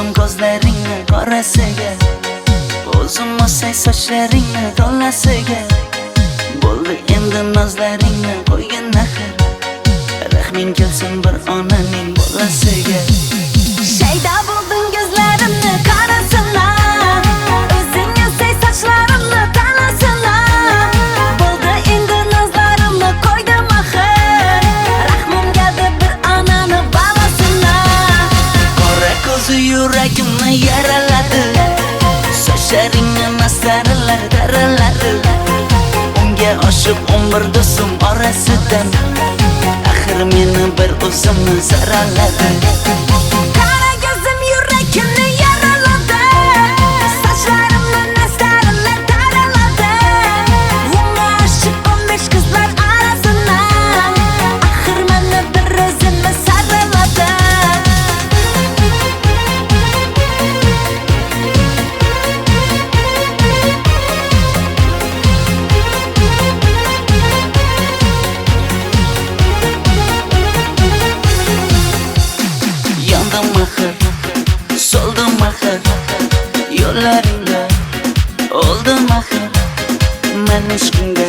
soldim ko'zlaringni qorasiga, o'zim osay sochlaringni to'lasiga. Bo'ldi endi nozlaringni qo'ygin axir, rahming kelsin bir onaning bolasiga. Shayda bo'lding ko'zlarimni qarasana, o'zing osay sochlarimni to'lasana. Bo'ldi endi nozlarimni qo'ydim axir, rahmim keldi bir onani bolasina. Qora ko'zi yuragimni yaraladi, sochlaringni mastarlar daraladi. Unga oshiq 11 do'stim orasidan, axir meni bir o'zimni zaraladi. Qara ko'zim yuragimni yaraladi, sochlarimni mastarlar daraladi. Unga oshiq 15 qizlar orasidan, axir meni bir o'zimni saraladi. Soldim axir yo'llaringda, oldim axir men ishqingda,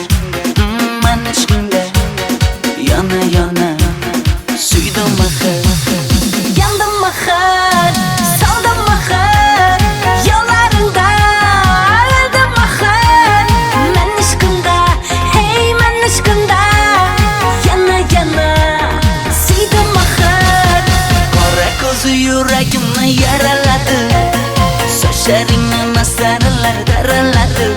yana suydim axir. Yandım axir, soldim axir yo'llaringda, oldim axir men ishqingda, hey men ishqingda, yana suydim axir. Qora ko'zi yuragimni yaraladi, sochlaringni mastarlar daraladi.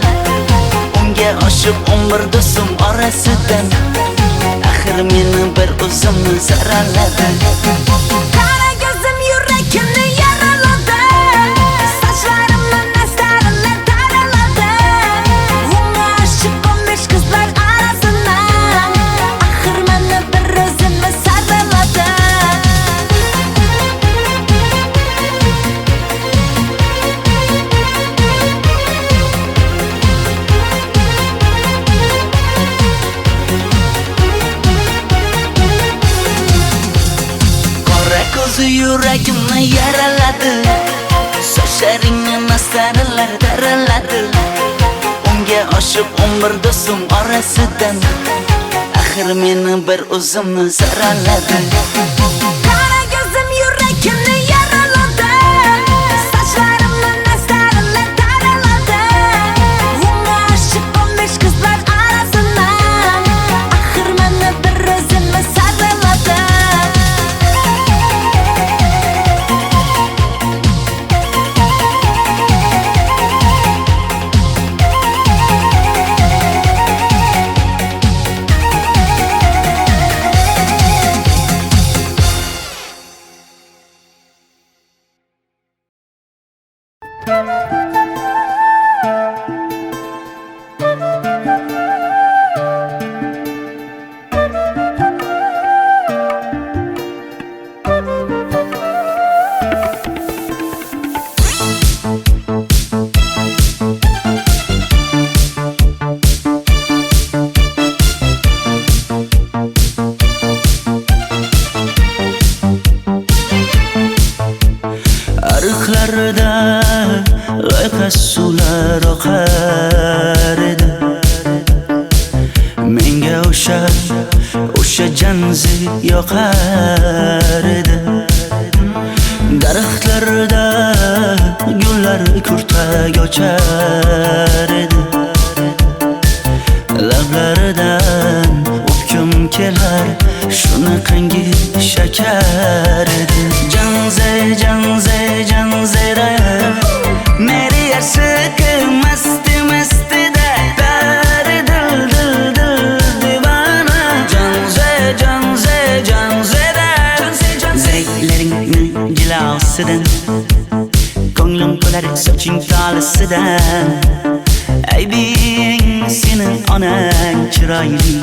Unga oshiq 11 do'stim orasidan, axir meni bir o'zimni zaraladi. Qara ko'zim yuragimni yaraladi, sochlarimni mastarlar daraladi. Unga oshiq 15 qizlar orasidan, axir meni bir o'zimni saraladi. Ko'zi yuragimni yaraladi, sochlaringni mastarlar daraladi. Unga oshiq 11 do'stim orasidan, axir meni bir o'zimni zaraladi. Qara ko'zim yuragimni yaraladi, sochlarimni mastarlar daraladi. Unga oshiq 15 qizlar orasidan, axir meni bir o'zimni saraladi. Ariqlarda loyqa suvlar oqar edi, menga o'sha janzi yoqar edi. Daraxtlarda gullar kurtak ochar edi, lablaridan o'pkim kelar, shunaqangi shakar edi. Janzera meri yarsiqi masti da bari dil divana. Janzera zeylaringni jilosidan, ko'nglim to'lar soching tolisidan. Aybing sening onang chiroyli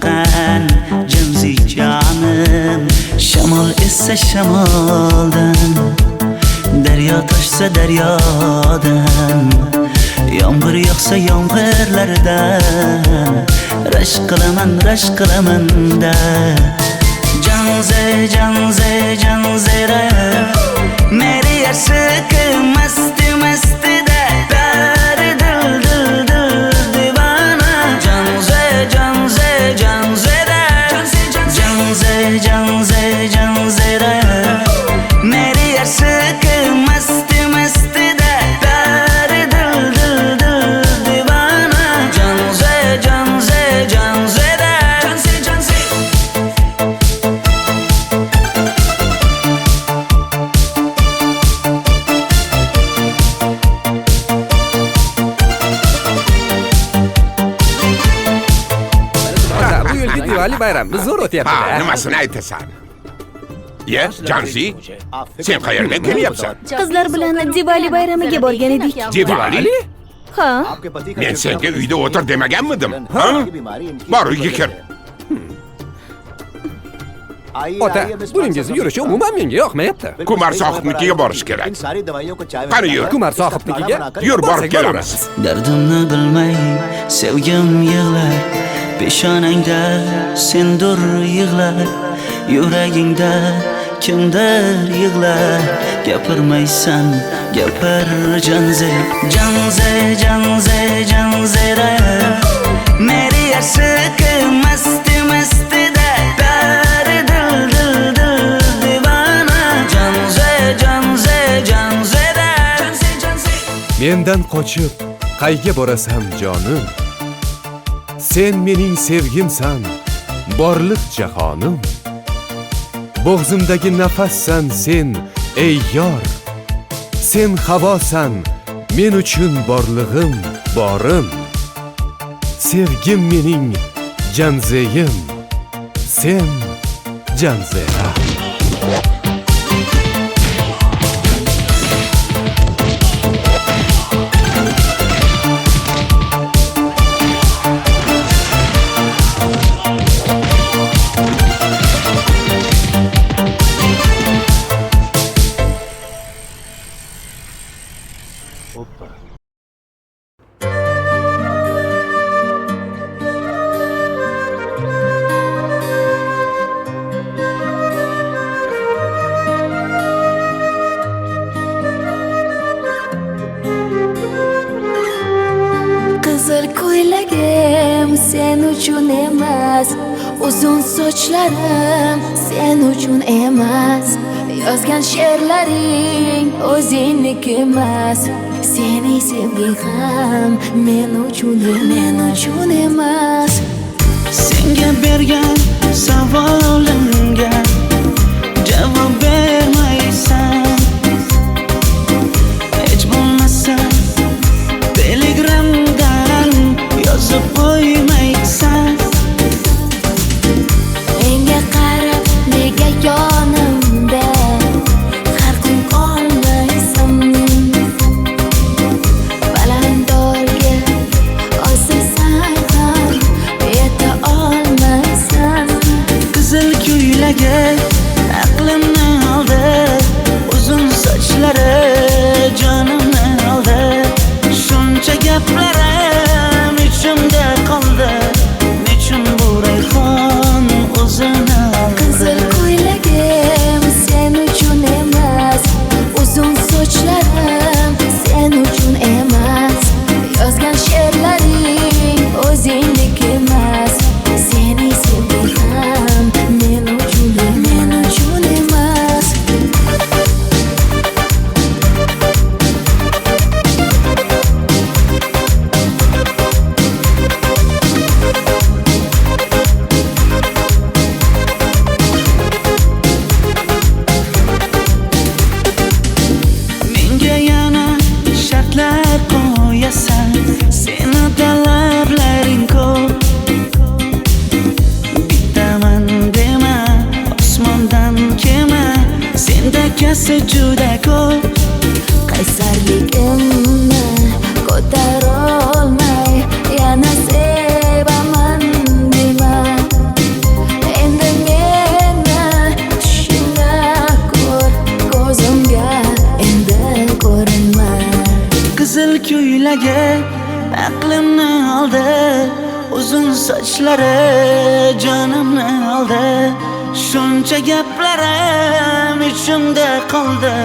qan, janzi jonim. Shamol essa shamoldan, daryo toshsa daryodan, yomg'ir yog'sa yomg'irlardan, rashk qilaman da. Janzera meri yarsiq Diwali bayrami zo'r Ha, o'tyapti-da. nimasini aytasan? Ye, Janzi, sen qayerdan kelyapsan? Qizlar bilan Diwali bayramiga borgan edik. Diwali? Ha, Men senga uyda o'tir demaganmidim? Ha? Bor, uyga kir. Ota, buningizni yurishi umuman menga yoqmayapti. Kumar sohibnikiga borish kerak. Qani yur. Kumar sohibnikiga Yur, borib borsak kelamiz. Dardimni bilmay sevgim yig'lar Peshonangda sendur yig'lar Yuragingda kimdir yig'lar Gapirmaysan gapir janze Janze janze janzera Meri aşıkı masti masti da Pari dil dil dil divana Janze janze janzera Mendan qochib qayga borasan jonim? Sen mening sevgimsan, borliq jahonim. Bo'g'zimdagi nafassan sen, ey yor. Sen havosan, men uchun borlig'im, borim. Sevgim mening janzeyim, sen janzera. Qizil ko'ylagim sen uchun emas, uzun sochlarim sen uchun emas, yozgan she'rlaring o'zingniki emas, seni sevging ham men uchun emas. Senga bergan savolimga javob bermaysan Hech bo'lmasa telegramdan yozib qo'ymaysan Menga qarab nega yonimda har kun qolmaysan, balandorga osilsang ham yeta olmaysan. Qizil ko'ylagi aqlimni oldi Uzun sochlari jonimni oldi Shuncha gaplarim ichimda qoldi Nechun bu rayhon o'zini oldi Qizil ko'ylagim sen uchun emas, uzun sochlarim sen uchun emas, yozgan she'rlaring o'zingniki emas, seni sevging ham men uchun emas. Menga yana shartlar qo'yasan Seni talablaring ko'p Bittaman dema osmondan kema Senda kasi juda ko'p Qaysarligimni ko'tarolmay yana sevaman dema. Endi meni tushingda ko'r, ko'zimga endi ko'rinma. Qizil ko'ylagi aqlimni oldi Uzun sochlari jonimni oldi Shuncha gaplarim ichimda qoldi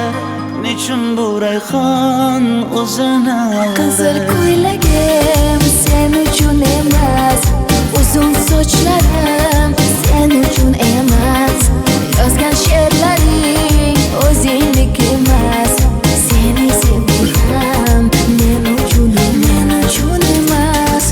Nechun bu rayhon o'zini oldi Qizil ko'ylagim sen uchun emas, uzun sochlarim sen uchun emas, yozgan she'rlaring o'zingniki emas, seni sevging ham men uchun emas.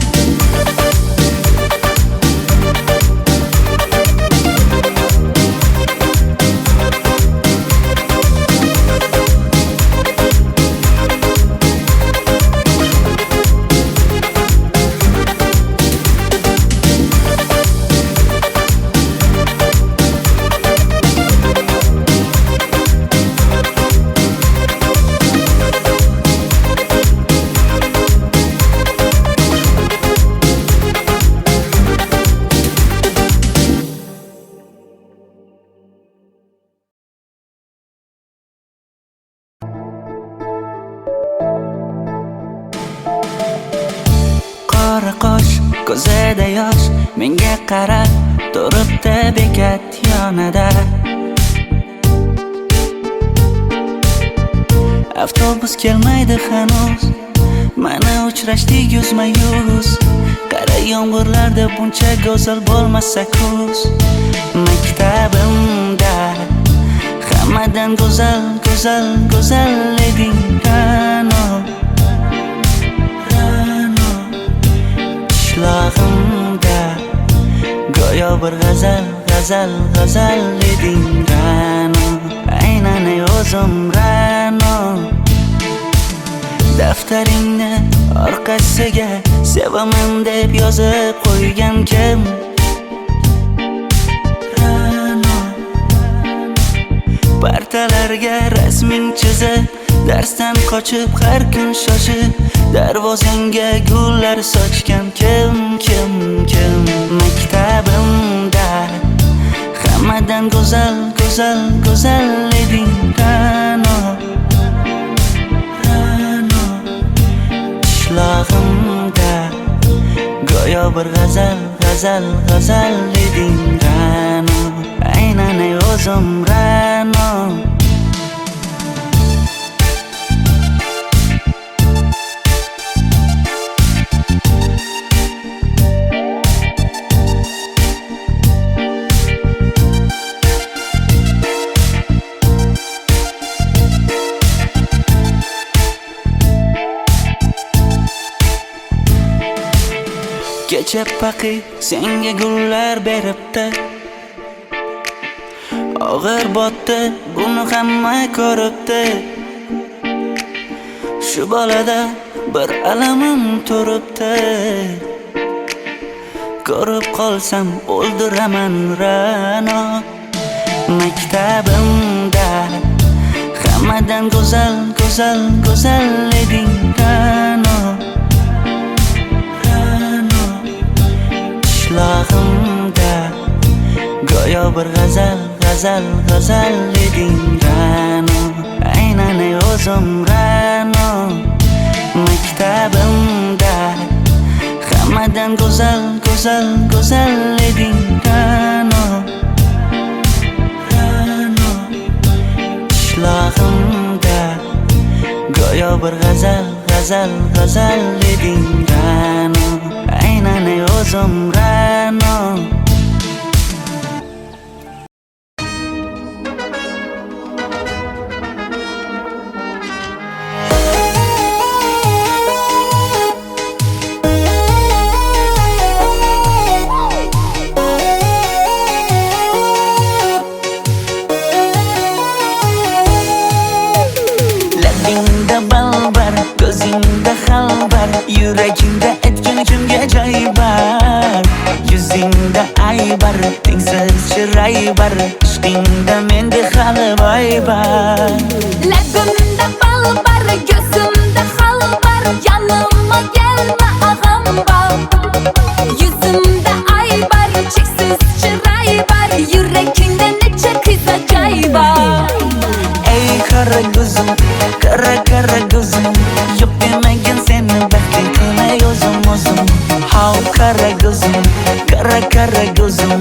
ko'zida yosh menga qarab turibdi bekat yonida. Avtobus kelmaydi hanuz, mana uchrashdik yuzma-yuz. Qara yomg'irlarda buncha go'zal bo'lmasa kuz. Maktabimda hammadan go'zal, go'zal, go'zal eding Ra'no. Ra'no qishlog'imda go'yo bir g'azal, g'azal, g'azal eding Ra'no. Aynan o'zim Ra'no. Daftaringni orqasiga sevaman deb yozib qo'ygan kim? Ra'no. Partalarga rasming chizib, darsdan qochib har kun shoshib, darvozangga gullar sochgan kim? Maktabimda hammadan go'zal, go'zal, go'zal eding Ra'no. Ra'no qishlog'imda go'yo bir g'azal, g'azal, g'azal eding Ra'no. Aynan o'zim Ra'no. Kecha paqi senga gullar beribdi, og'ir botdi buni hamma ko'ribdi. Shu bolada bir alamim turibdi, ko'rib qolsam o'ldiraman Ra'no. Maktabimda hammadan go'zal, go'zal, go'zal eding Ra'no. Qishlog'imda go'yo bir g'azal, g'azal, g'azal eding Ra'no. Aynan o'zim Ra'no. Maktabimda hammadan go'zal, go'zal, go'zal eding Ra'no. Ra'no qishlog'imda go'yo bir g'azal, g'azal, g'azal eding Ra'no. Aynan o'zim Ra'no. Labingda balbar, ko'zingda xalbar, yuragingda etgan kimga joy bar. Yuzingda aybar, tengsiz chiray bar, ishqingda menda hali boy bar. Labimda balbar, ko'zimda xalbar, yanimga kelma ag'ambor. Yuzimda aybar, cheksiz chiray bar, yuragingda necha qiza joy bor. Ey qara ko'zim, qara qara ko'zim, yo'q demagan seni baxtli qilay o'zim. Hav qara ko'zim, qara qara ko'zim,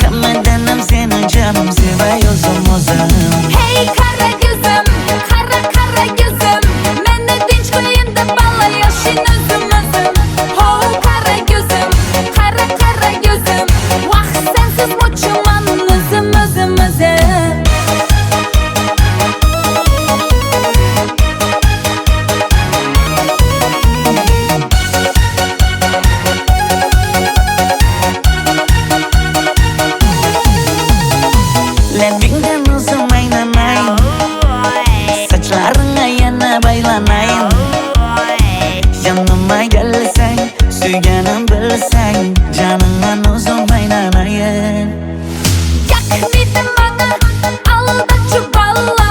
hammadan ham seni jonim sevay o'zim. Hey qara ko'zim, qara qara ko'zim, meni tinch qo'yinda balla yoshing o'zim. Hav qara ko'zim, qara qara ko'zim, vaqt sensiz mo'chiman o'zim. Labingdan o'zim aylanay, sochlaringga yana baylanayin. Yanimga kelsang, suyganim bilsang, jonimdan o'zim aylanayin. Yaqinida mana alda chuballa,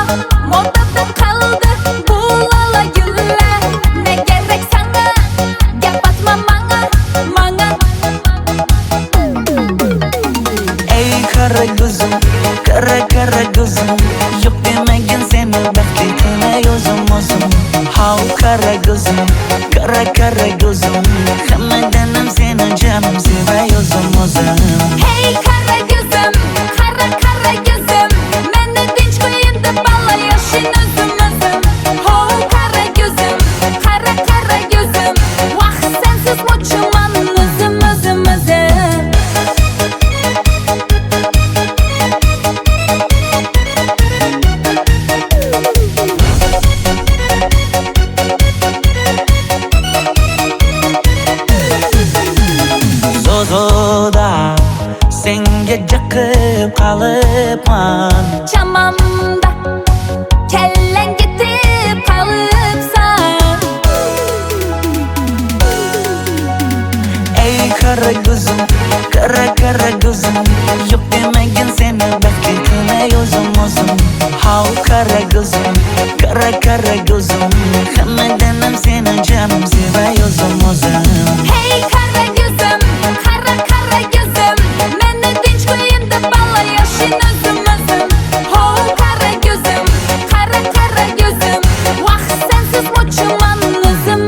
modada qoldi bu lala gullar. Ne kerak sana, gap atma manga. Ey qara ko'zim, qara qara qon Chamamda kellang ketib qolibsan Ey qara ko'zim, qara ko'zim Yo'q demagin seni baxtli qilay o'zim How qara ko'zim, qara ko'zim Hammadan ham seni jonim sevay o'zim Hey qara ko'zim, qara ko'zim Meni tinch qo'yin deb balla yashin o'zim Ho qara ko'zim, qara ko'zim Vaqt sensiz mo'chiman o'zim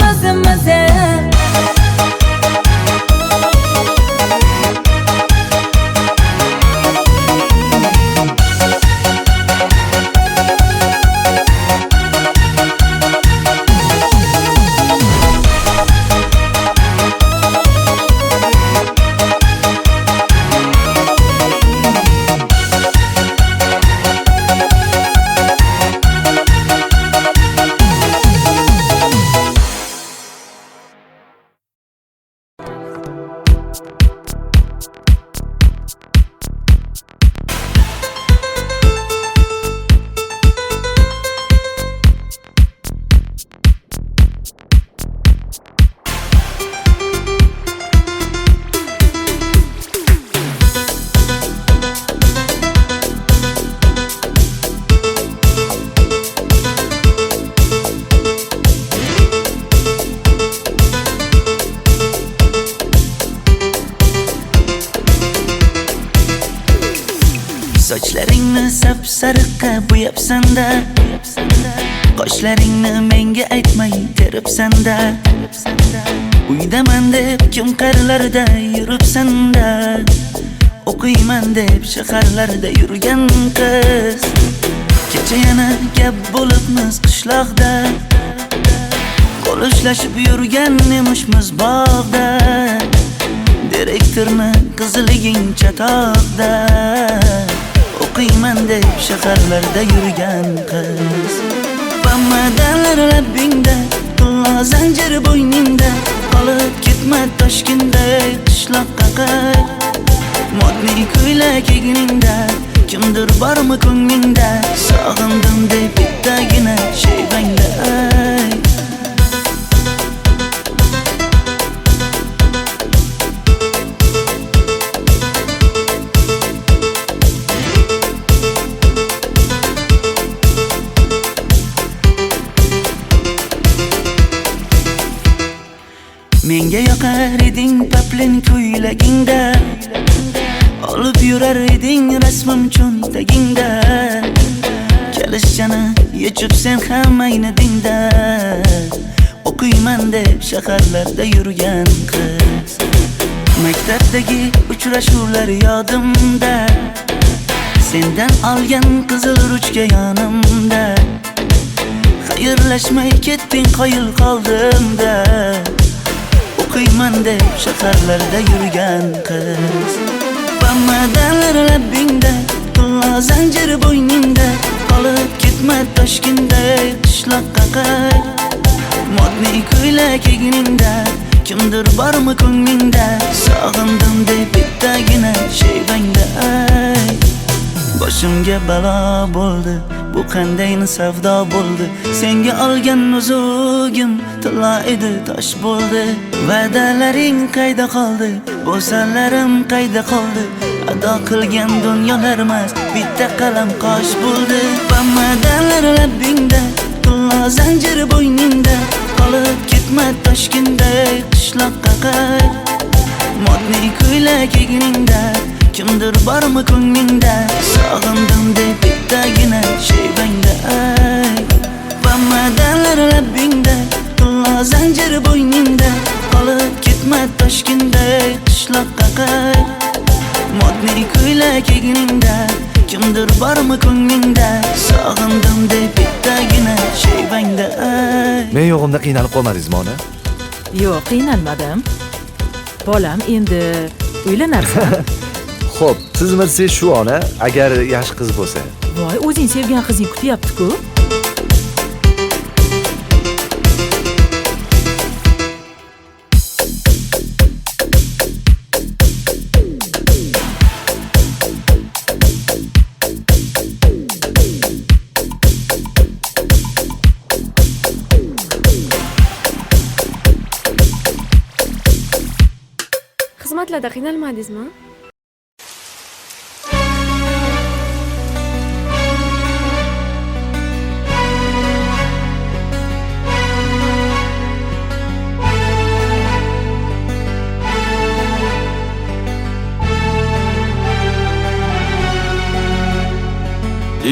Sochlaringni sap-sariqqa bo'yabsan-da Qoshlaringni menga aytmay teribsan-da Uydaman deb kim qarilarda yuribsan-da O'qiyman deb shaharlarda yurgan qiz Kecha yana gap bo'libmiz qishloqda Qo'l ushlashib yurgan emishmiz bog'da Direktorni qiziliging chatoqda O'qiyman deb shaharlarda yurgan qiz Bamadalar labbingda, qullo zanjir bo'yningda Qolib ketma Toshkentda qishloqqa qayt Modniy ko'ylak egningda, kimdir bormi ko'nglingda Sog'indim deb bittagina shevangda ayt Menga yoqar eding paplin ko'ylagingda Olib yurar eding rasmim cho'ntagingda Kalishchani yechib sen ham aynadingda O'qiyman deb shaharlarda yurgan qiz Maktabdagi uchrashuvlar yodimda Sendan olgan qizil ruchka yonimda Xayrlashmay ketding qoyil qoldimda O'qiyman deb shaharlarda yurgan qiz Bamadalar labbingda, qullo zanjir bo'yningda Qolib ketma Toshkentda qishloqqa qayt Modniy ko'ylak egningda, kimdir bormi ko'nglingda Sog'indim deb bittagina shevangda ayt Boshimga balo bo'ldi, bu qanday savdo bo'ldi Senga olgan nuzugim tilla edi tosh bo'ldi Va'dalaring qayda qoldi, bo'salarim qayda qoldi Ado qilgan dunyolar emas, bitta qalam qosh bo'ldi Bamadalar labbingda, qullo zanjir bo'yningda Qolib ketma Toshkentda qishloqqa qayt Modniy ko'ylak egningda, kimdir bormi ko'nglingda Sog'indim deb bittagina shevangda ayt Bamadalar labbingda, qullo zanjir bo'yningda Qolib ketma Toshkentda qishloqqa qayt Modniy ko'ylak egningda, kimdir bormi ko'nglingda Sog'indim deb bittagina shevangda ayt Men yo'g'imda qiynalib qolmadingizmi ona? Yo'q, qiynalmadim. Bolam, endi uylanarsan. Xo'p, siz bilsangiz shu ona, agar yaxshi qiz bo'lsa. Voy, o'zing sevgan qizing kutyapti-ku. mashg'ulotlarda qiynalmadingizmi?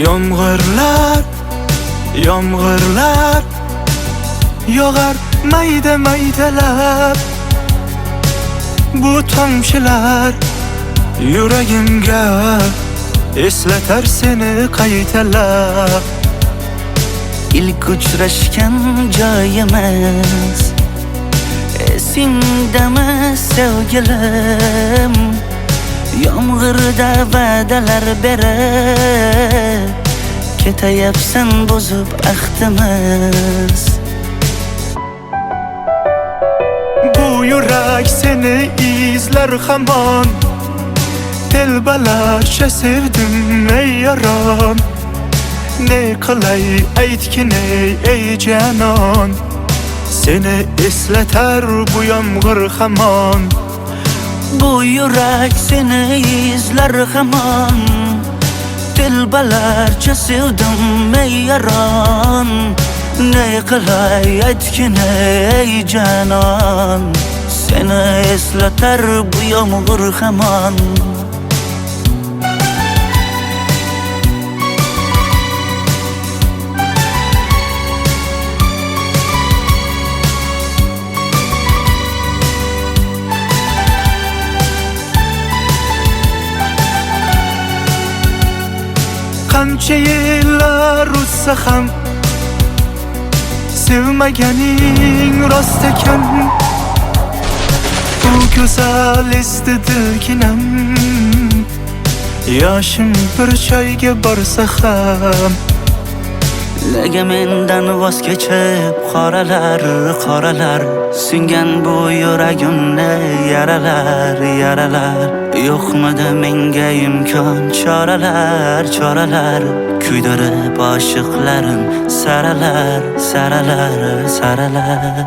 Yomg'irlar, yomg'irlar yog'ar mayda maydalab. Bu tomchilar yuragimga eslatar seni qaytalab. İlk uçraşgan joyimiz esingdami sevgilim? Yomg'irda va'dalar berib ketayapsan bozib ahdimiz. Bu yurak seni izler hamon. Telbalarcha sevdim ey yaron. Ne qilay aytgin ey canon. Seni eslatar bu yomg'ir hamon. Bu yurak seni izler hamon. Telbalarcha sevdim ey yaron. Ne qilay aytgin ey canon. Seni eslatar bu yomg'ir hamon. Qancha yillar o'tsa ham sevmaganing rost ekan. Bu go'zal esdi dilginam. Yoshim bir joyga borsa ham Nega mendan voz kechib qoralar, qoralar singan bu yuragimni yaralar, yaralar. Yo'qmidi menga imkon choralar, choralar kuydirib oshiqlarim saralar, saralar, saralar.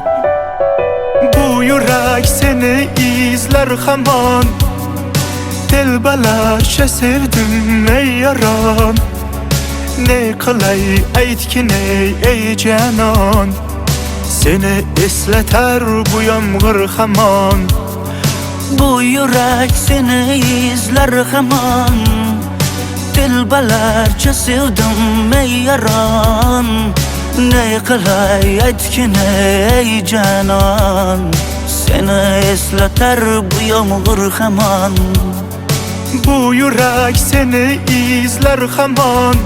Bu yurak seni izler hamon. Telbalarcha sevdim ey yaron. Ne qilay aytgin ey canon. Seni eslatar bu yomg'ir hamon. Bu yurak seni izler hamon. Telbalarcha sevdim ey yaron. Ne qilay aytgin ey canon. Seni eslatar bu yomg'ir hamon. Bu yurak seni izler hamon.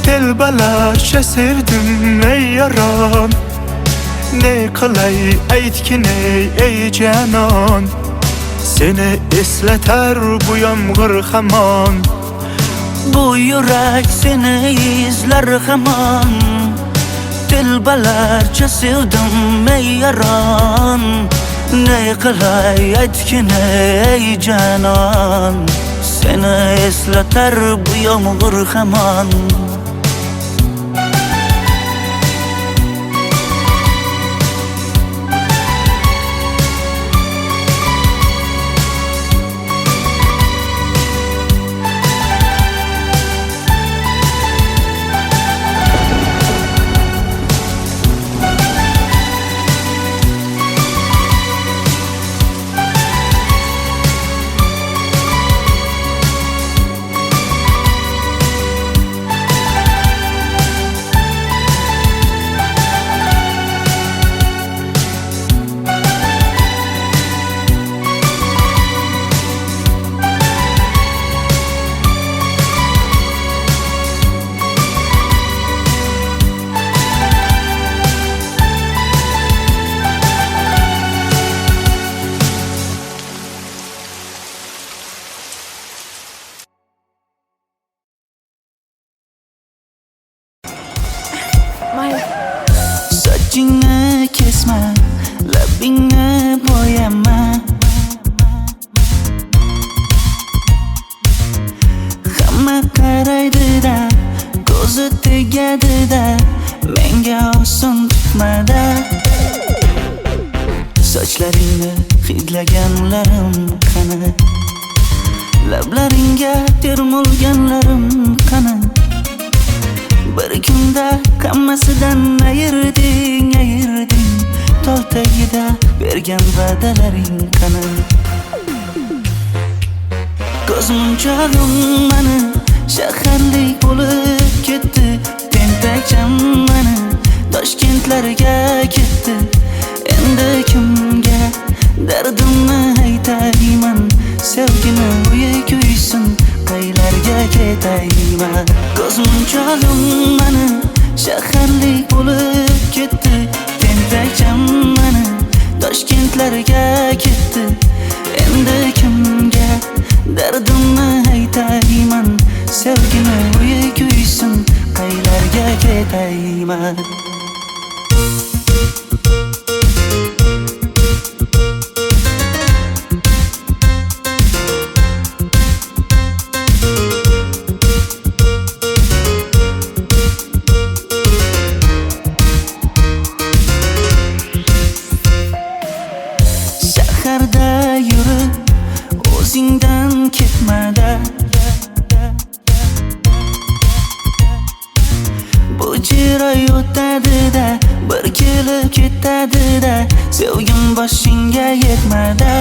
Telbalarcha sevdim ey yaron. Ne qilay aytgin ey canon. Seni eslatar bu yomg'ir hamon. Bu yurak seni izler hamon. Telbalarcha sevdim ey yaron. Ne qilay aytgin ey canon. Seni eslatar bu yomg'ir hamon. Sochingni kesma, labingni bo'yama. Hamma qaraydi-da, ko'zi tegadi-da, menga oson tutmada. Sochlaringni hidlaganlarim termulganlarim qani. Bir kunda hammasidan ayırding tol tagida bergan va'dalaring qani. Ko'zmunchog'im mani shaharlik bo'lib ketdi, tentakcham mani Toshkentlarga ketdi. Endi kimga dardimni aytayman, sevgini uyi kuysin, qaylarga ketayman. Ko'zmunchog'im mani shaharlik bo'lib ketdi, tentakcham mani Toshkentlarga ketdi. Endi kimga dardimni aytayman, sevgini uyi kuysin, qaylarga ketayman. Shaharda yurib o'zingdan ketmada, bu jiroy o'tadi-da, bir kelib ketadi-da, sevgim boshingga yetmada.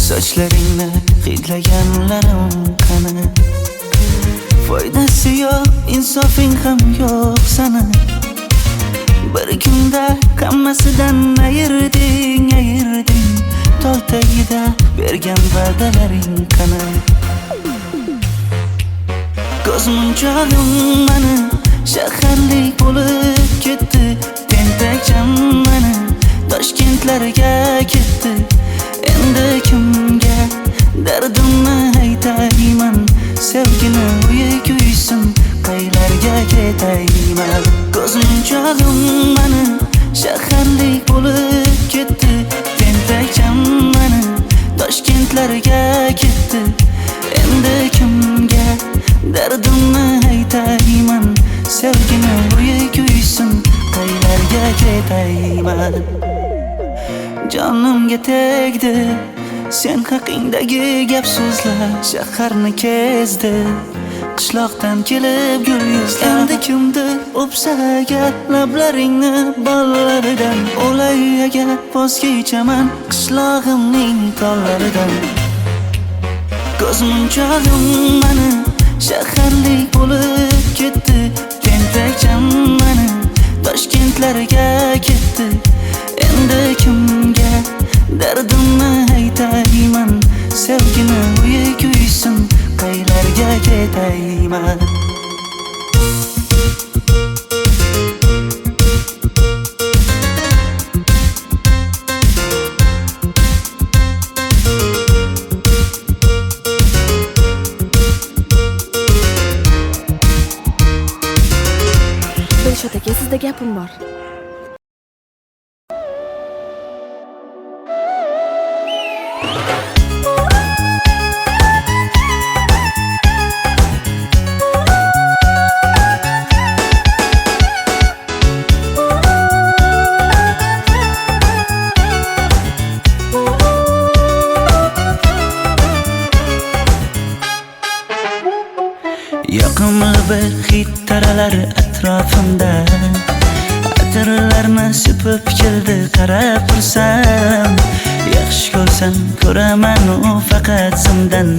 Sochlaringni hidlaganlarim qani, foydasi yo'q, insofing ham yo'q sana. Bir kunda hammasidan ayırding tol tagida bergan va'dalaring qani. Ko'zmunchog'im mani shaharlik bo'lib ketdi, tentakcham mani Toshkentlarga ketdi. Endi kimga dardimni aytayman, sevgini uyi kuysin, qaylarga ketayman. Ko'zmunchog'im mani shaharlik bo'lib ketdi, tentakcham mani Toshkentlarga ketdi. Endi kimga dardimni aytayman, sevgini uyi kuysin, qaylarga ketayman. Jonimga tegdi sen haqingdagi gap so'zlar, shaharni kezdi qishloqdan kelib gul yuzlar. Endi kimdir o'psa agar lablaringni bollaridan, o'lay agar voz kechaman qishlog'imning tollaridan. Ko'zmunchog'im mani shaharlik bo'lib ketdi, tentakcham mani Toshkentlarga ketdi. Endi kimga dardimni aytayman, sevgini uyi kuysin, qaylarga ketayman. Dilshod aka, sizda gapim bor. Yoqimli bir hid taralar atrofimda, atirlarni sepib keldi qarab tursam. Yaxshi ko'rsam ko'raman u faqat simdan,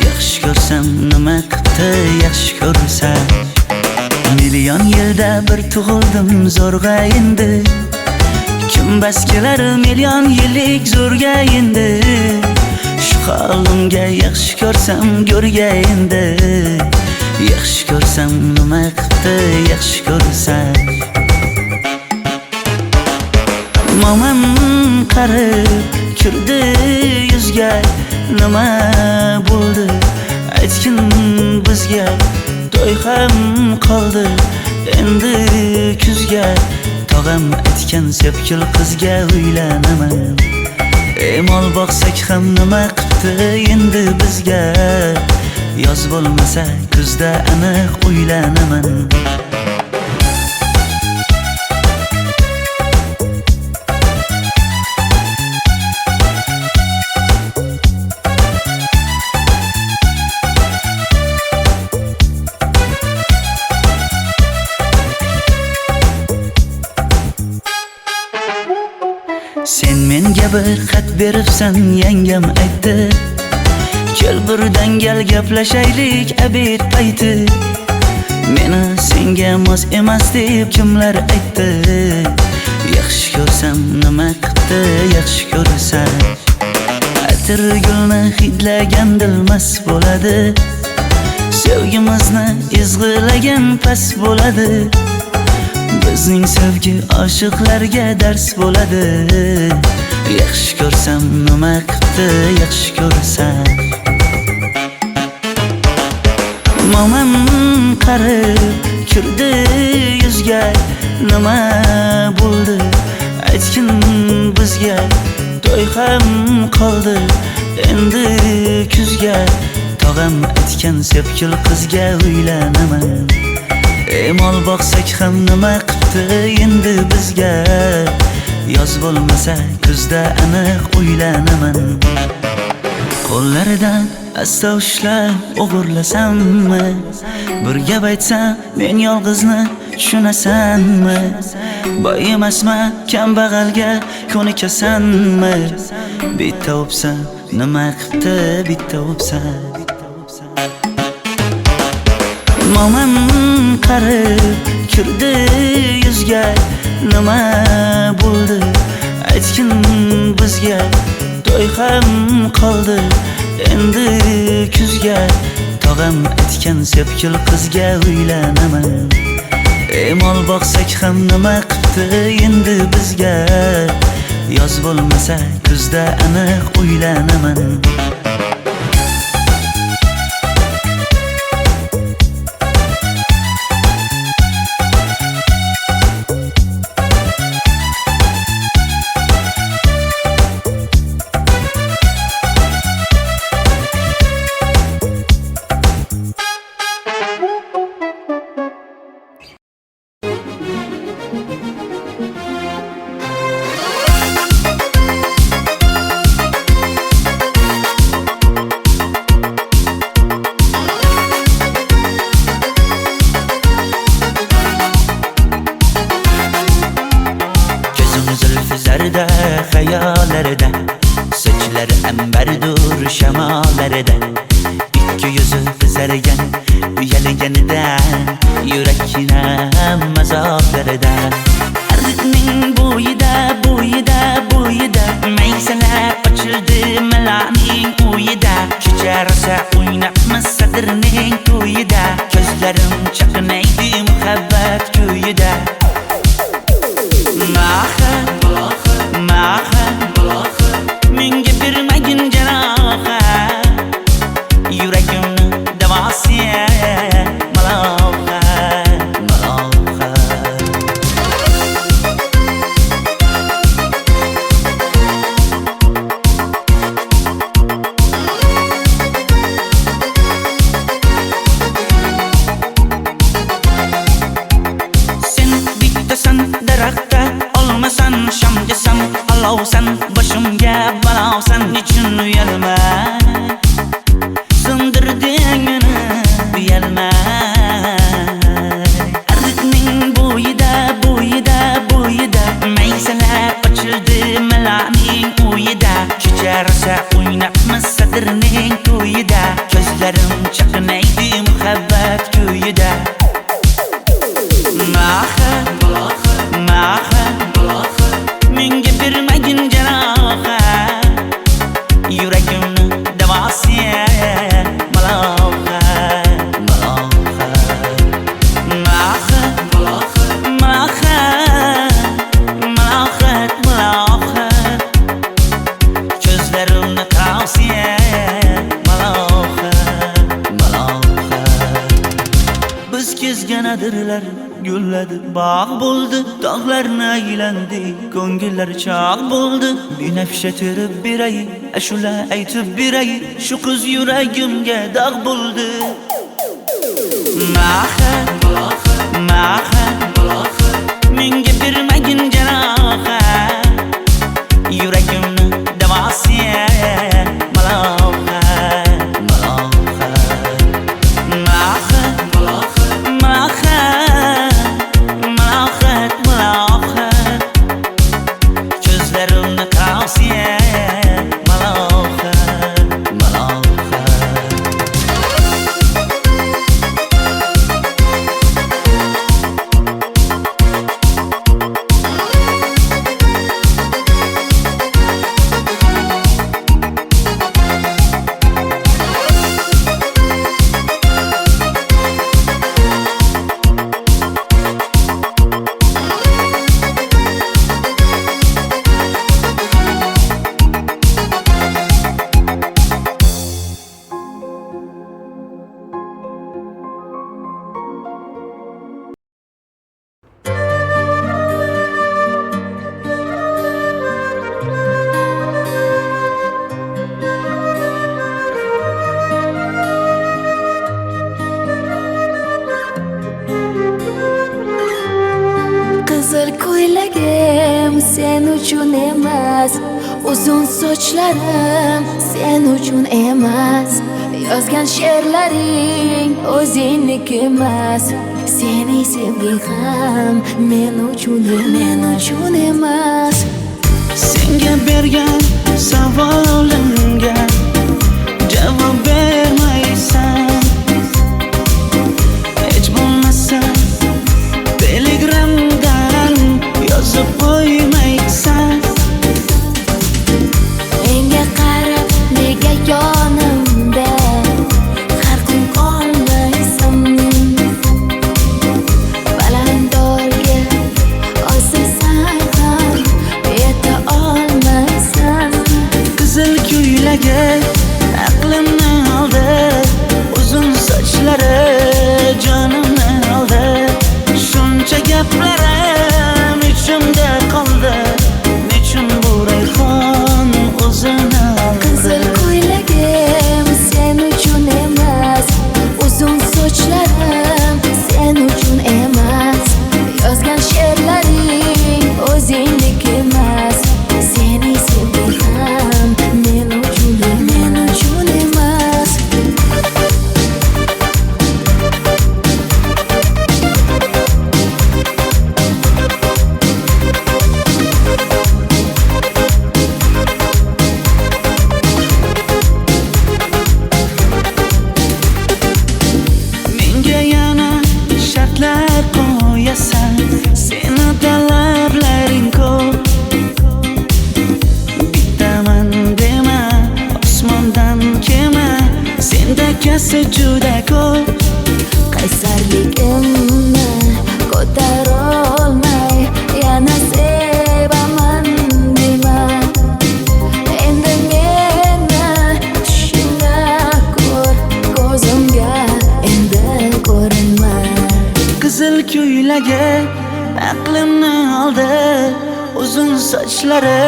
yaxshi ko'rsam nima qildi yaxshi ko'rsam. Million yilda bir tug'ildim zo'rg'a endi, kim bas kelar million yillik zo'rga endi. Shu holimga yaxshi ko'rsam go'rga endi, yaxshi ko'rsam nima qildi yaxshi ko'rsam. Momam qarib kirdi yuzga, nima bo'ldi aytgin bizga. To'y ham qoldi endi kuzga, tog'am aytgan sepkil qizga uylanaman. Mol boqsak ham nima qildi endi bizga, yoz bo'lmasa kuzda aniq uylanaman. bir xat beribsan yangam aytdi. Kel birdan gal gaplashaylik abid payti. Meni senga mos emas deb kimlar aytdi. Yaxshi ko'rsam nima qildi, yaxshi ko'rsam atir gulni hidlagan dilmas bo'ladi. Sevgimizni izg'ilagan pas bo'ladi. Bizning sevgi oshiqlarga dars bo'ladi. Yaxshi ko'rsam nima qildi, yaxshi ko'rsam momam qarib kirdi yuzga. Nima bo'ldi aytgin bizga. To'y ham qoldi endi kuzga. Tog'am aytgan sepkil qizga uylanaman. Mol boqsak ham nima qildi endi bizga. Yoz bo'lmasa kuzda aniq uylanaman. Qo'llaridan asta ushlab o'g'irlasammi? Bir gap aytsam men yolg'izni tushunasanmi? Boy emasman kambag'alga ko'nikasanmi? Bitta o'psam nima qildi, bitta o'psam. Momam qarib kirdi yuzga. Nima bo'ldi aytgin bizga. To'y ham qoldi endi kuzga. Tog'am aytgan sepkil qizga uylanaman. Mol boqsak ham nima qildi endi bizga. Yoz bo'lmasa kuzda aniq uylanaman. Hayallarda sochlari ambardur shamollarida. Ikki yuzi qizargan uyalganida yurakning mazoblarida. Arqning bo'yida bo'yida bo'yida maysalar ochildi malaning uyida. Kecharsa o'ynabmiz sadirning to'yida. Ko'zlarim chaqnaydi muhabbat kuyida. Menga bermagin jarohat. Yuragimni davosi malohat, malohat. Sen bittasan daraxtda, olmasan shamgasan, olovsan boshimga balovsan. Nechun uyalma sindirding meni, uyalma. Arqning bo'yida bo'yida bo'yida maysalar ochildi malaning uyida. Kecharsa o'ynabmiz sadirning to'yida. Ko'zlarim chaqnaydi muhabbat kuyida. Menga bermagin jarohat. Yuragimni davosi malohat, malohat. Malohat, malohat, malohat. Ko'zlarimni qarasi malohat, malohat. Biz kezganadirlar gulladi, bog' bo'ldi, tog'larni aylandi, ko'ngillar chog' bo'ldi. Binafsha terib beray, ashula aytib beray, shu qiz yuragimga dog' bo'ldi. Menga bermagin jarohat. Yuragimni davosi malohat, malohat. Malohat, malohat. Ko'zlarimni qarasi sen uchun emas, uzun sochlarim sen uchun emas, yozgan she'rlaring o'zingniki emas, seni sevging ham men uchun emas. Senga bergan savolimga javob bermaysan, hech bo'lmasa telegramdan yozib qo'ymaysan. Menga qarab nega yonimda har kun qolmaysan, balandorga osilsang ham yeta olmaysan. Qizil ko'ylagi aqlimni oldi, uzun sochlari jonimni oldi, shuncha gaplarim ichimda qoldi, nechun bu rayhon o'zini oldi. Qizil ko'ylagim sen uchun emas, uzun sochlarim sen uchun emas, yozgan she'rlaring o'zingniki emas, seni sevging ham men uchun emas. Menga yana shartlar qo'yasan, seni talablaring ko'p. Bittaman dema, osmondan kema, senda kasi juda ko'p. Qaysarligimni ko'tarolmay yana sevaman dema, endi meni tushingda ko'r, ko'zimga endi ko'rinma. Qizil ko'ylagi aqlimni oldi, uzun sochlari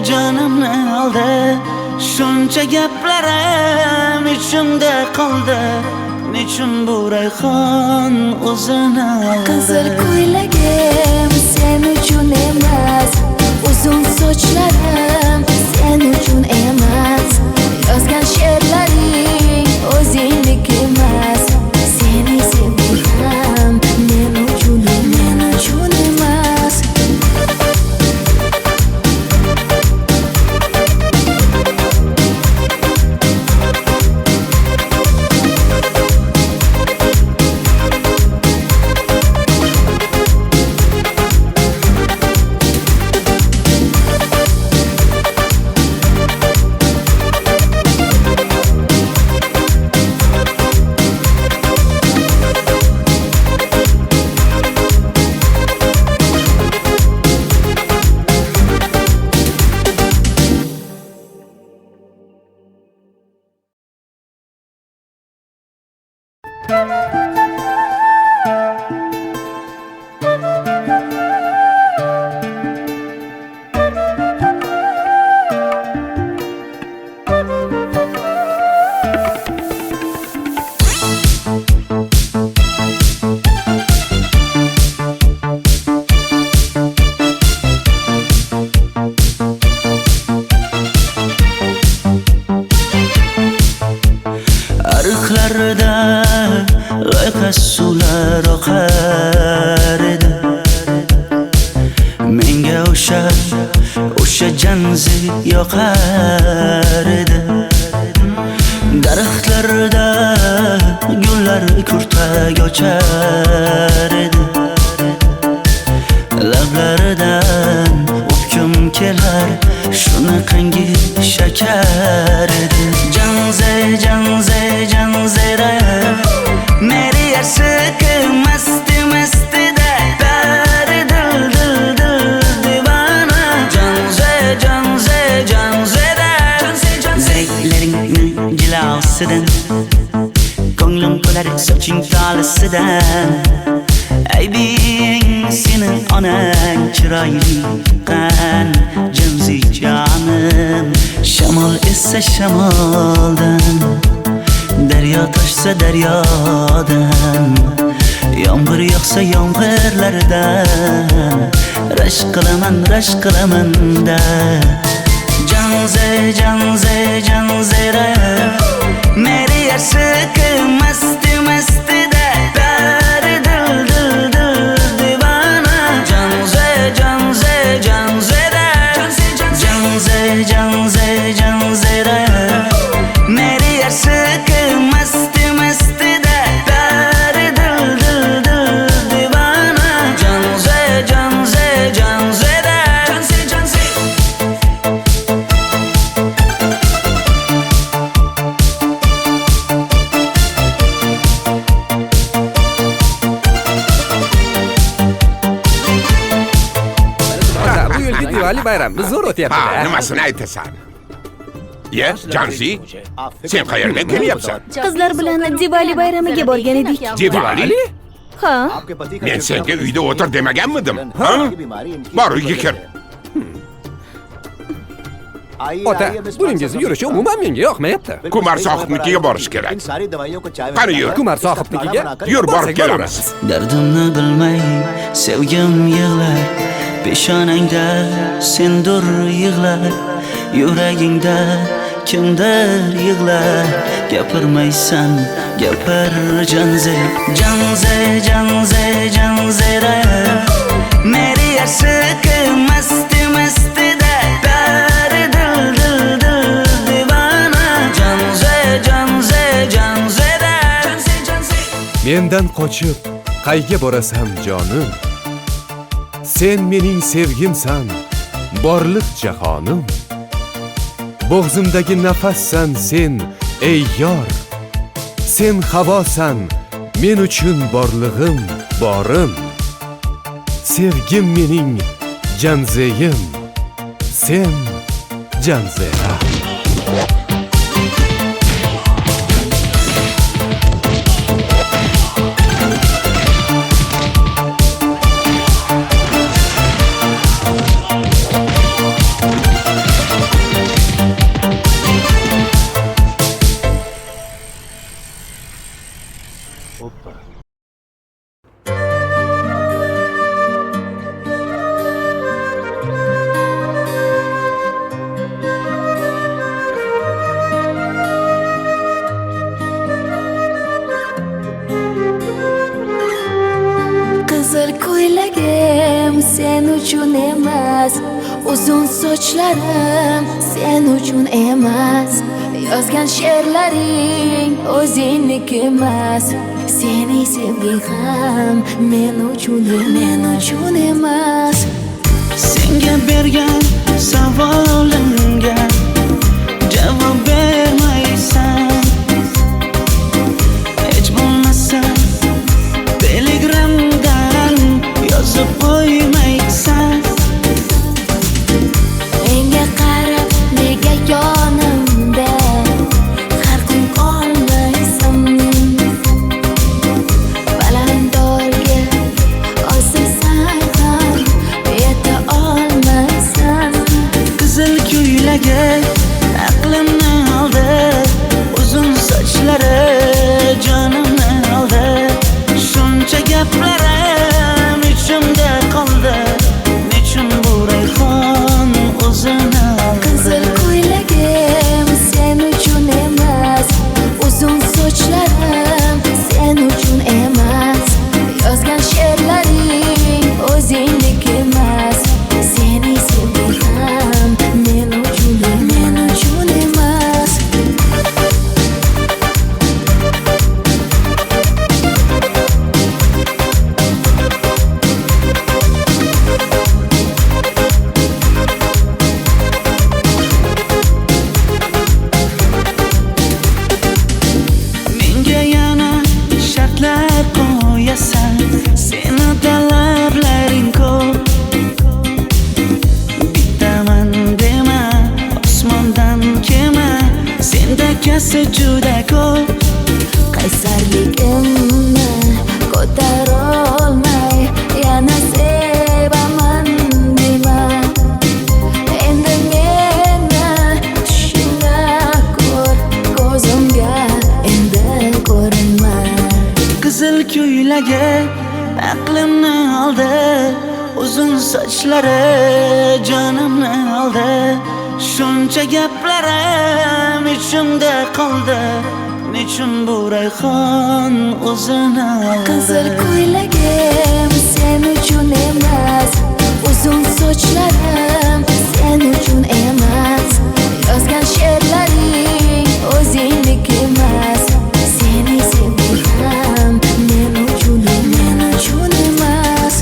jonimni oldi, shuncha gaplarim ichimda qoldi, nechun bu rayhon o'zini oldi. Qizil ko'ylagim sen uchun emas, uzun sochlarim sen uchun emas, yozgan she'rlaring o'zingniki emas, seni sevging ham men uchun emas. Ariqlarda loyqa suvlar oqar edi, menga o'sha janzi yoqar edi. Daraxtlarda gullar kurtak ochar edi, lablaridan o'pkim kelar, shunaqangi shakar edi. Janzera meri yarshiki masti da dari dil divana. Janzera zeylaringni jilosidan, ko'nglim to'lar soching tolisidan. Aybing sening onang chiroyli qan, janzi jonim. Shamol essa shamoldan, daryo toshsa daryodan, yomg'ir yog'sa yomg'irlardan, rash qilaman da janzera meri ashq masti da dar dil divana janzera meri ashq masti da dar dil divana janzera Bu yilgi Diwali bayrami zo'r Ha, o'tyapti-da. nimasini aytasan? Ye, Jansi, sen qayerdan kelyapsan? Qizlar bilan Diwali bayramiga borgan edik. Diwali? Ha, Men senga uyda o'tir demaganmidim? Ha? Bor uyga kir. Ota, buningizni yurishi umuman menga yoqmayapti. Kumar sohibnikiga borish kerak. Qani yur. Kumar sohibnikiga Yur, borib borsak kelamiz. Dardimni bilmay sevgim yig'lar peshonangda sendur yig'lar yuragingda kimdir yig'lar gapirmaysan gapir janzera meri ashq masti da dar dil divana janzera Mendan qochib qayga borasan jonim? Sen mening sevgimsan, borliq jahonim. Bo'g'zimdagi nafassan sen, ey yor. Sen havosan, men uchun borlig'im, borim. Sevgim mening janzeyim, sen janzera. Qizil ko'ylagim sen uchun emas, uzun sochlarim sen uchun emas, yozgan she'rlaring o'zingniki emas, sening sevging ham men uchun emas. Senga bergan savolimga javob bermaysan. Hech bo'lmasa telegramdan yozib qo'ymaysan. Menga qarab nega yonimda har kun qolmaysan? Balandorga osilsang ham yeta olmaysan. Qizil ko'ylagi aqlimni oldi, uzun sochlari jonimni oldi. Shuncha gaplarim ichimda qoldi, nechun bu rayhon o'zini oldi. Qizil ko'ylagim sen uchun emas, uzun sochlarim sen uchun emas, yozgan she'rlaring o'zingniki emas, sening sevging ham men uchun emas. Menga yana shartlar qo'yasan, seni talablaring ko'p. Bittaman dema, osmondan kema, senda kasi juda ko'p. Qaysarligimni ko'tarolmay yana sevaman dema. Endi meni tushingda ko'r, ko'zimga endi ko'rinma. Qizil ko'ylagi aqlimni oldi, uzun sochlari jonimni oldi. Shuncha gaplarim ichimda qoldi. Nechun bu rayhon o'zini oldi? Qizil ko'ylagim sen uchun emas, uzun sochlarim sen uchun emas. Yozgan she'rlaring o'zingniki emas. Seni sevdim men uchun emas.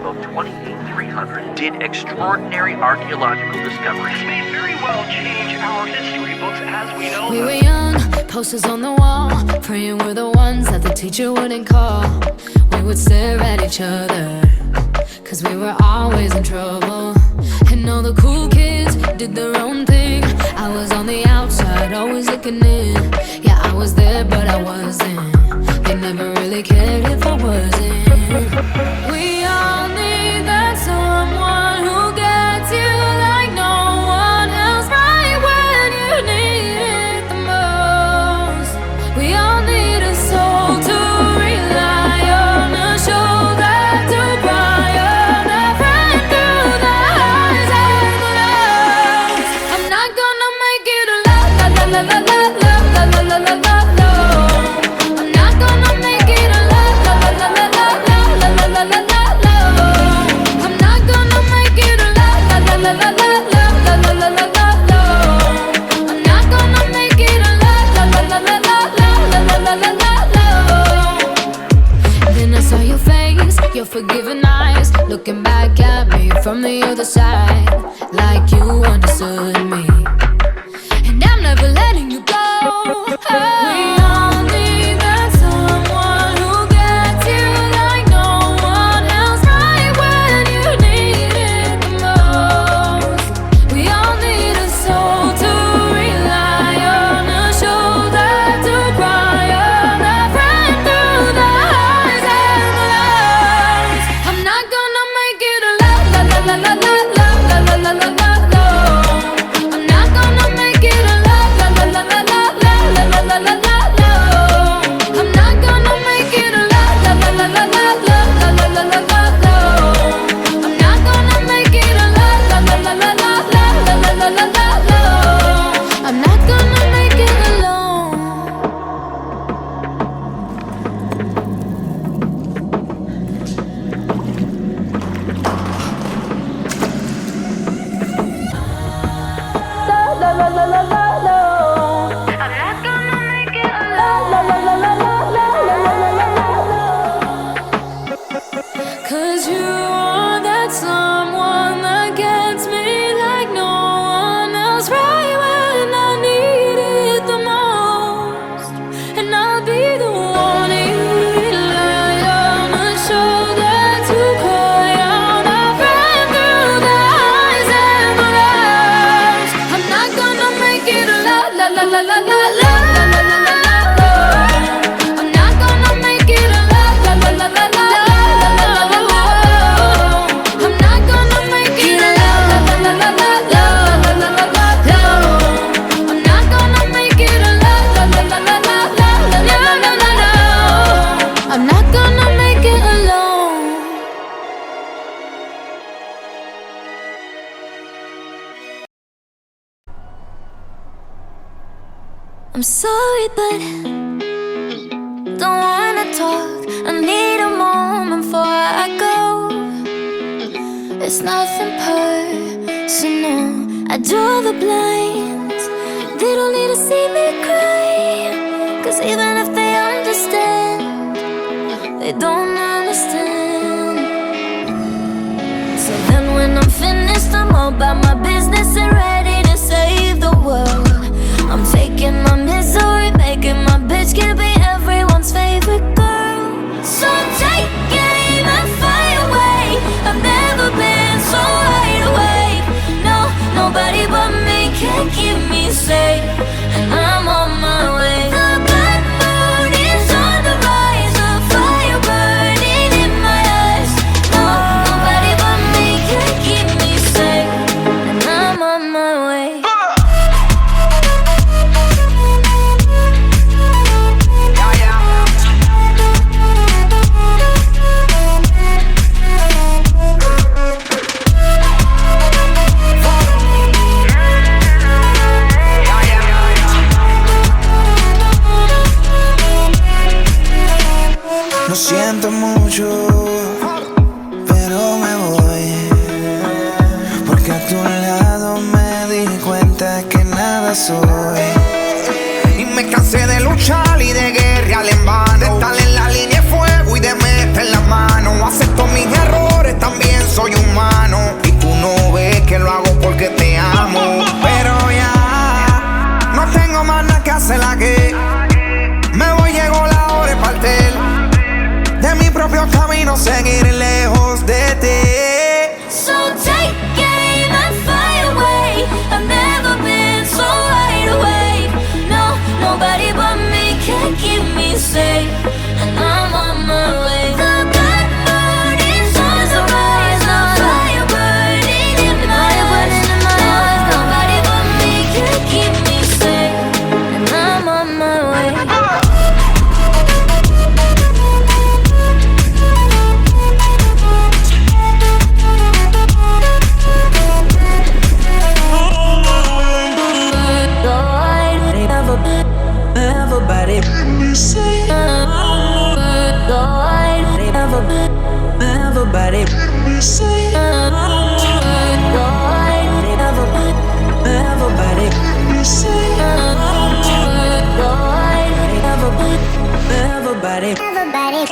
longboat 28300 did extraordinary archaeological discoveries. This may very well change our history books as we know We them. were young, posters on the wall, praying we're the ones that the teacher wouldn't call. We would stare at each other, cause we were always in trouble. And all the cool kids did their own thing. I was on the outside, always looking in. Yeah, I was there, but I wasn't. They never really cared if I wasn't. We all need that someone who gets you like no one else, right when you need it the most. We all need a soul to rely on, a shoulder to cry on, a friend through the highs and the lows. I'm not gonna make it a la la la la la la la la la la la la. I'm not gonna make it a la la la la la la la la la la la la. I'm not gonna make it a la la la la la la la la la la la la. I'm not gonna make it a la la la la la la la la la la la la. Then I saw your face, your forgiving eyes, looking back at me from the other side, like you understood me. And I'm never letting you go. We all need that someone who gets you like no one else, right when you need it the most. We all need a soul to rely on, a shoulder to cry on, a friend through the highs and the lows. I'm not gonna make it a la la la la la la la la la la la la. I'm not gonna make it a la la la la la la la la la la la la. I'm not gonna make it a la la la la la la la la la la la la. I'm not gonna make it a la la la la la la la la la la la. I'm not gonna make it alone. La la la la la la. I'm not gonna make it alone. La la la la la la la la la la. 'Cause you are that someone that gets me like no one else, right when I need it the most. And I'll be the one you rely on, a shoulder to cry on, a friend through the highs and the lows. I'm not gonna make it a la la la la la la la la la la la la. I'm not gonna make it a la la la la la la la la la la. I'm not gonna make it a la la la la la la la la la la la. I'm not gonna make it a la la la la la la la la la la. I'm not gonna make it alone. I'm sorry, but don't wanna talk. I need a moment before I go. It's nothing personal. I draw the blinds. They don't need to see me cry, 'cause even if they understand, they don't understand. So then when I'm finished, I'm all about my business and ready to save the world. I'm taking my misery, making my bitch can be everyone's favorite girl. So take aim and fly away. I've never been so wide awake. No, nobody but me can keep me safe, and I'm on my way. The blood moon is on the rise, a fire burning in my eyes. No, nobody but me can keep me safe, and I'm on my way. Lo siento mucho, pero me voy, porque a tu lado me di cuenta que nada soy. Y me cansé de luchar y de guerrear en vano, de estar en la línea de fuego y de meter la mano. Acepto mis errores también. Everybody Everybody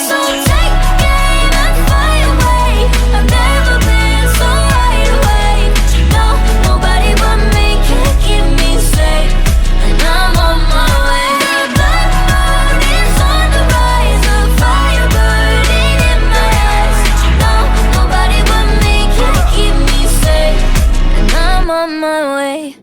So take the game and fly away. I've never been so wide awake. No, nobody but me can keep me safe, and I'm on my way. The blood is on the rise, the fire burning in my eyes. No, nobody but me can keep me safe, and I'm on my way.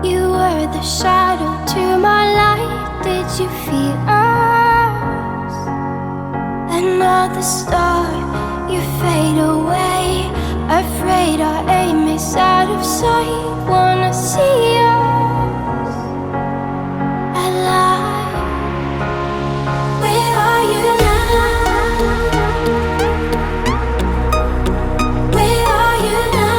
You were the shadow to my light. Did you feel us? Another star, you fade away. Afraid our aim is out of sight. Wanna see us alive. Where are you now? Where are you now?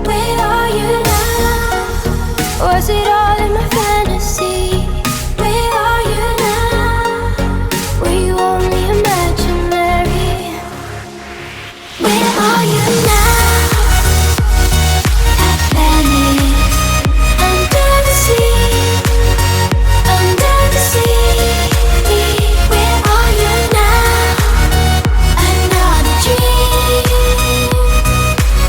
Where are you now? Was it all in my fantasy? Where are you now? Were you only imaginary? Where are you now? At Venice, under the sea, under the sea. Where are you now? Another dream.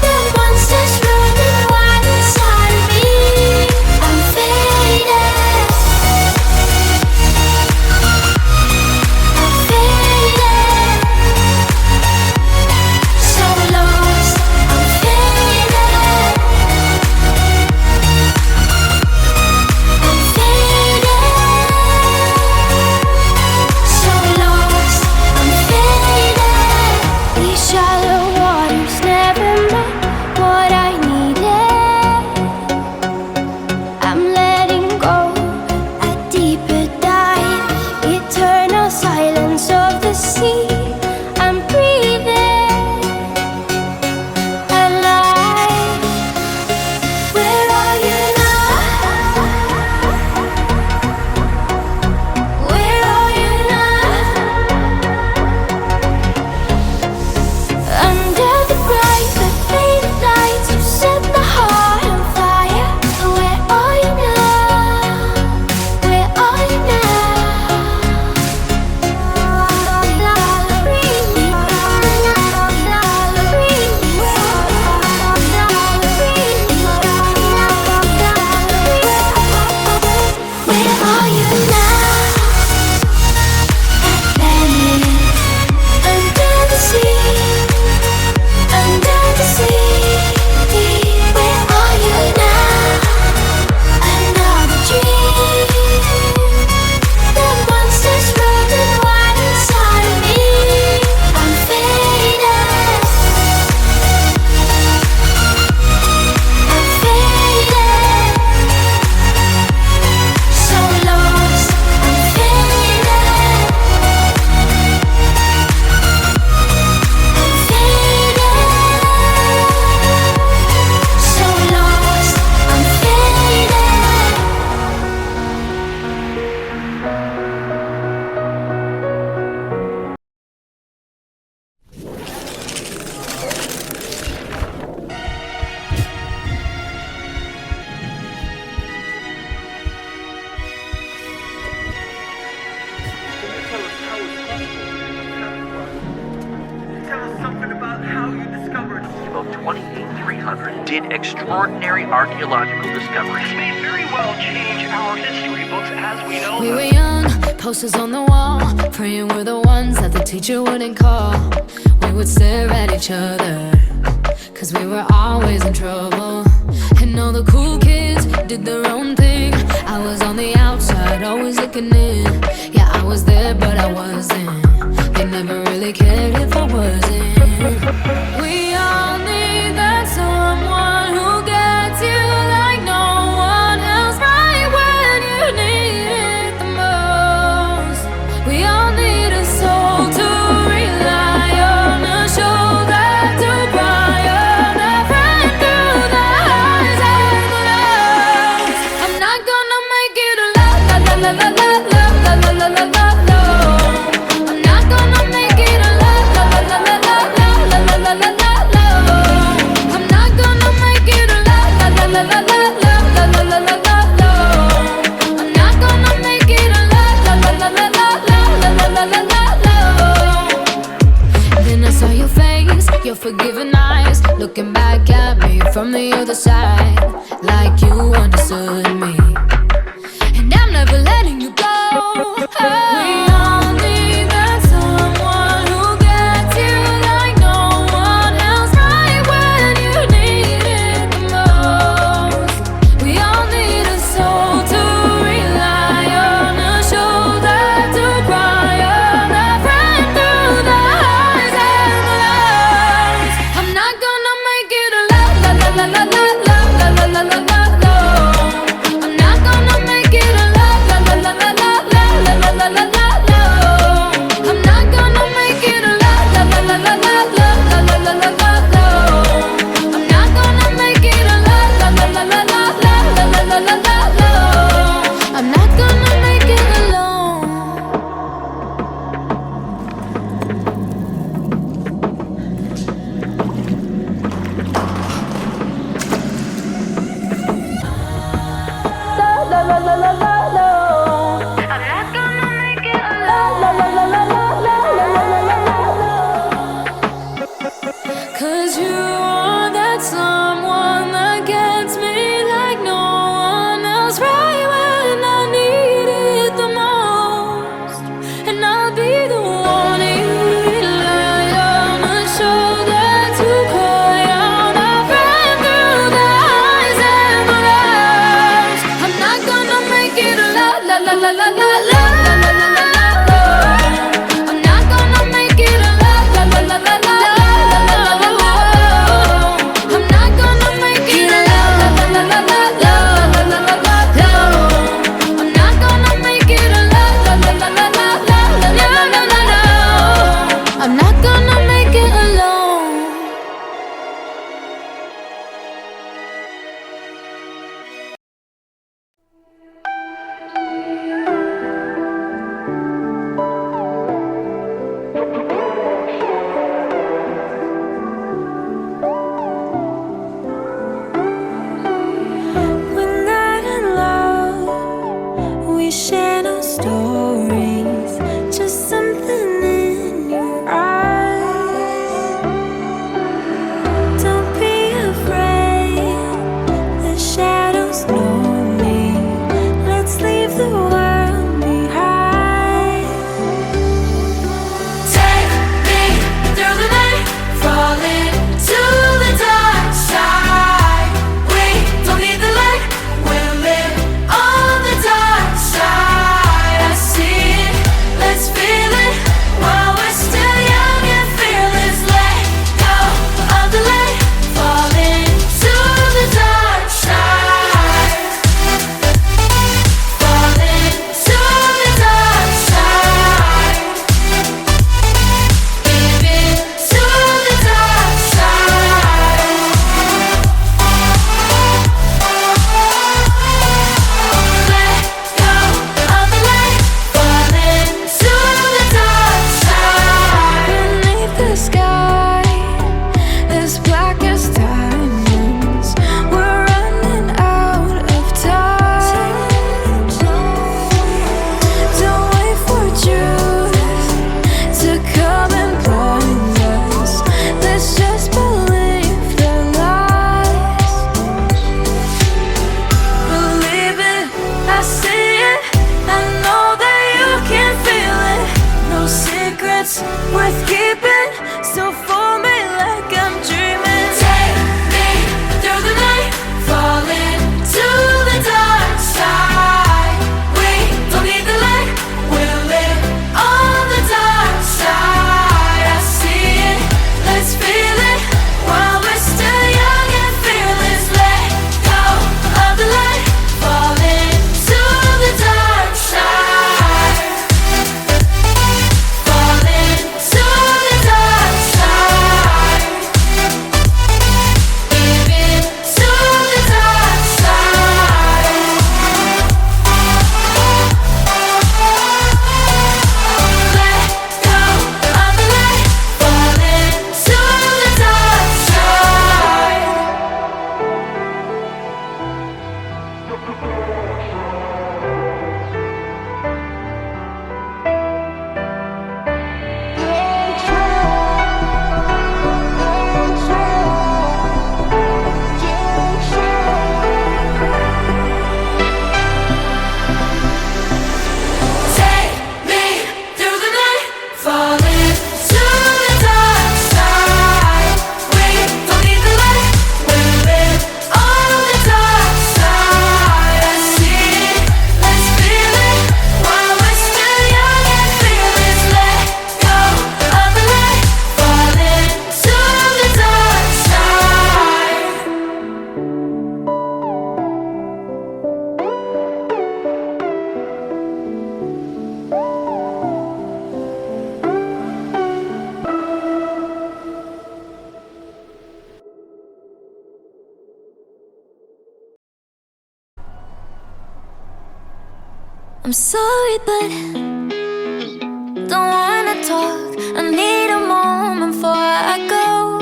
The monsters running wild inside of me. I'm faded. I'm faded. So lost. I'm faded. I'm faded. So lost. I'm faded. These shallow waters never met what I needed. I'm letting go a deeper dive. Eternal silence of the sea. I'm breathing alive. Where are you now? Where are you now? Under the bright but faded lights, you set the heart on fire. Where are you now? Where are you Where are you now? At Venice, under the sea, under the sea. Where are you now? Another dream. The monsters running wild inside of me. I'm faded. I'm faded. So lost. I'm faded. I'm faded. So lost. I'm faded. About 28300 did extraordinary archaeological discoveries. This may very well change our history books as we know We them. were young, posters on the wall, praying we're the ones that the teacher wouldn't call. We would stare at each other, cause we were always in trouble. And all the cool kids did their own thing. I was on the outside, always looking in. Yeah, I was there, but I wasn't. They never really cared if I wasn't. We all need that someone who gets you like no one else, right when you need it the most. We all need a soul to rely on, a shoulder to eyes, looking back at me from the other side, like you understood me. And I'm never letting you go. We all need that someone who gets you like no one else, right when you need it the most. We all need a soul to rely on, a shoulder to cry on, a friend through the highs and the lows. I'm not gonna make it a la la la la la la la la la la la la. I'm not gonna make it a la la la la la la la la la la la la. I'm not gonna make it a la la la la la la la la la la la la. I'm not gonna make it a la la la la la la la la la la la. I'm not gonna make it alone. La la la la la la. I'm not gonna make it alone. La la la la la la la la la la. 'Cause you are that someone that gets me like no one else, right when I need it the most. And I'll be the one you rely on, a shoulder to cry on, a friend through the highs and the lows. I'm not gonna make it a la la la la la la la. I'm not gonna make it a la la la la la la la la la la. I'm not gonna I'm sorry, but don't wanna talk. I need a moment before I go.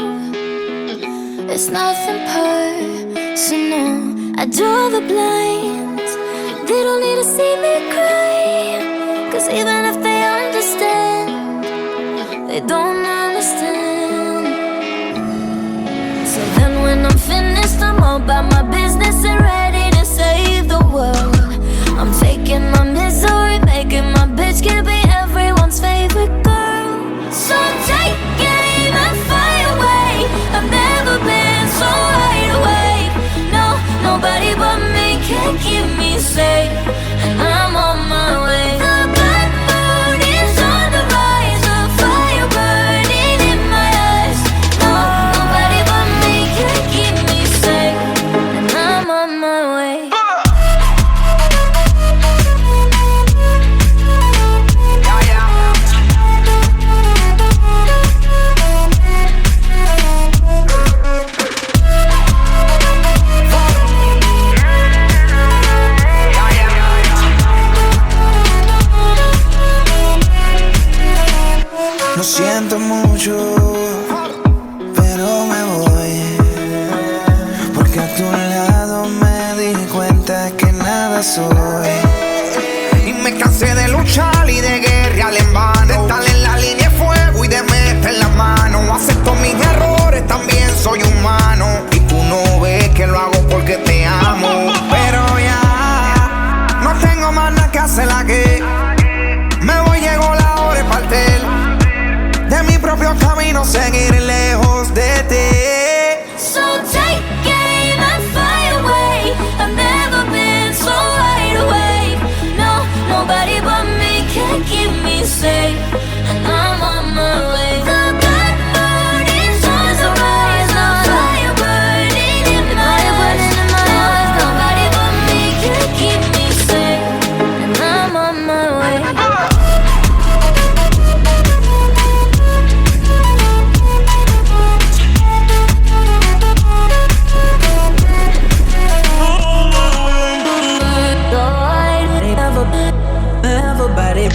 It's nothing personal. I draw the blinds. They don't need to see me cry. 'Cause even if they understand, they don't understand. So then when I'm finished, I'm all about my business and ready to save the world. I'm taking my misery, making my bitch can be everyone's favorite girl. So take aim and fire away. I've never been so wide awake. No, nobody but me can keep me safe. And I'm on my way. The bad mood is on the rise, a fire burning in my eyes. No, nobody but me can keep me safe. And I'm on my way. Lo siento mucho, pero me voy. Porque a tu lado me di cuenta que nada soy. Y me cansé de luchar y de guerrear en vano. De estar en la línea de fuego y de meter la mano. Acepto mis errores, también soy humano. Y tú no ves que lo hago porque te amo. Pero ya no tengo más nada que hacer aquí. Me voy, llegó la hora de partir. De mi propio camino, seguir lejos de ti. So take aim and fire away. I've never been so wide awake. No, nobody but me can keep me safe. And I'm on my way. The bad mood is on the rise, a fire burning in my eyes. Nobody but me can keep me safe. And I'm on my way. Everybody.